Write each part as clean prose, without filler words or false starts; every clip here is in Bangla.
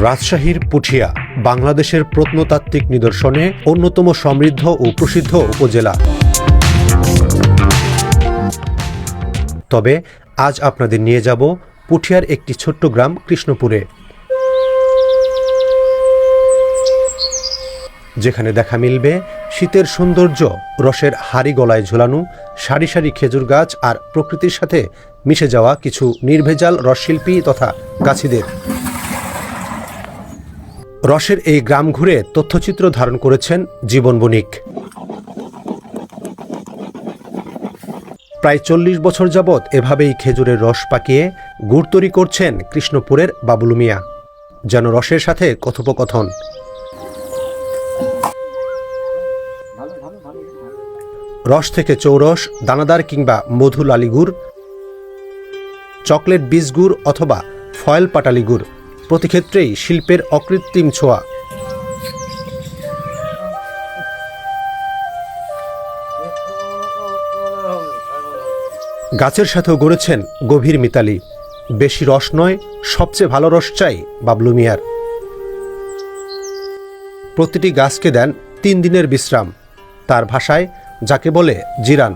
রাজশাহীর পুঠিয়া বাংলাদেশের প্রত্নতাত্ত্বিক নিদর্শনে অন্যতম সমৃদ্ধ ও প্রসিদ্ধ উপজেলা। তবে আজ আপনাদের নিয়ে যাব পুঠিয়ার একটি ছোট্ট গ্রাম কৃষ্ণপুরে, যেখানে দেখা মিলবে শীতের সৌন্দর্য, রসের হাড়ি গলায় ঝোলানো সারি সারি খেজুর গাছ আর প্রকৃতির সাথে মিশে যাওয়া কিছু নির্ভেজাল রসশিল্পী তথা গাছিদের। রসের এই গ্রাম ঘুরে তথ্যচিত্র ধারণ করেছেন জীবন বণিক। প্রায় ৪০ বছর যাবৎ এভাবেই খেজুরের রস পাকিয়ে গুড় তৈরি করছেন কৃষ্ণপুরের বাবুলু মিয়া। যেন রসের সাথে কথোপকথন। রস থেকে চৌরস, দানাদার কিংবা মধু লালি গুড়, চকলেট বীজ গুড় অথবা ফয়েল পাটালি গুড়, প্রতি ক্ষেত্রেই শিল্পের অকৃত্রিম ছোঁয়া। গাছের সাথেও গড়েছেন গভীর মিতালি। বেশি রস নয়, সবচেয়ে ভালো রস চাই বাবলু মিয়ার। প্রতিটি গাছকে দেন ৩ দিনের বিশ্রাম, তার ভাষায় যাকে বলে জিরান।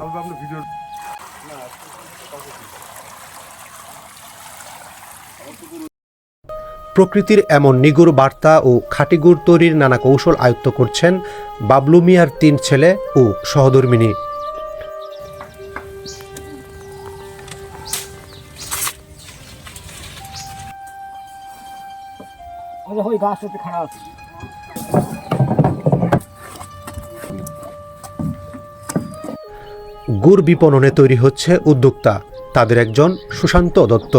প্রকৃতির এমন নিগুড় বার্তা ও খাঁটি গুড় তৈরির নানা কৌশল আয়ত্ত করছেন বাবলু মিয়ার ৩ ছেলে ও সহধর্মিণী। গুড় বিপণনে তৈরি হচ্ছে উদ্যোক্তা, তাদের একজন সুশান্ত দত্ত।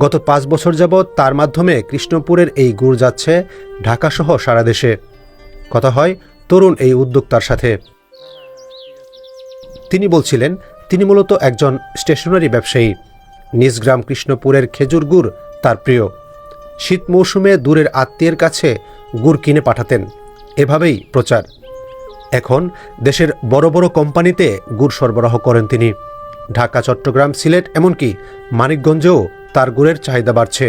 গত ৫ বছর যাবৎ তার মাধ্যমে কৃষ্ণপুরের এই গুড় যাচ্ছে ঢাকাসহ সারা দেশে। কথা হয় তরুণ এই উদ্যোক্তার সাথে। তিনি বলছিলেন, তিনি মূলত একজন স্টেশনারি ব্যবসায়ী। নিজ গ্রাম কৃষ্ণপুরের খেজুর গুড় তার প্রিয়। শীত মৌসুমে দূরের আত্মীয়ের কাছে গুড় কিনে পাঠাতেন। এভাবেই প্রচার। এখন দেশের বড় বড় কোম্পানিতে গুড় সরবরাহ করেন তিনি। ঢাকা, চট্টগ্রাম, সিলেট এমনকি মানিকগঞ্জেও তার গুড়ের চাহিদা বাড়ছে।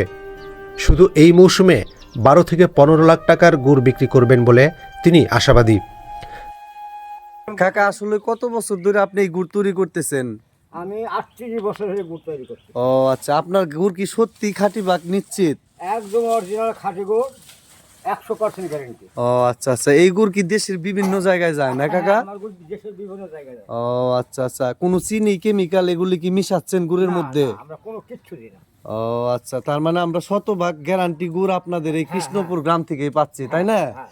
শুধু এই মৌসুমে ১২ থেকে ১৫ লাখ টাকার গুড় বিক্রি করবেন বলে তিনি আশাবাদী। কাকা, আসলে কত বছর ধরে আপনি এই গুড় তৈরি করতেছেন? আমি ৩৮ বছর ধরে গুড় তৈরি করছি। ও আচ্ছা, আপনার গুড় কি সত্যি খাঁটি বা নিশ্চিত? একদম অরিজিনাল খাঁটি গুড়, ১০০% গ্যারান্টি। ও আচ্ছা আচ্ছা, এই গুড় কি দেশের বিভিন্ন জায়গায় যায় না কাকা? আমার গুড় দেশের বিভিন্ন জায়গায় যায়। ও আচ্ছা আচ্ছা, কোনো চিনি, কেমিক্যাল এগুলি কি মিশাচ্ছেন গুড়ের না, মধ্যে? না, আমরা কোনো কিচ্ছু দিই না। ও আচ্ছা, তার মানে আমরা শতভাগ গ্যারান্টি গুড় আপনাদের এই কৃষ্ণপুর গ্রাম থেকেই পাচ্ছি, তাই না? হ্যাঁ।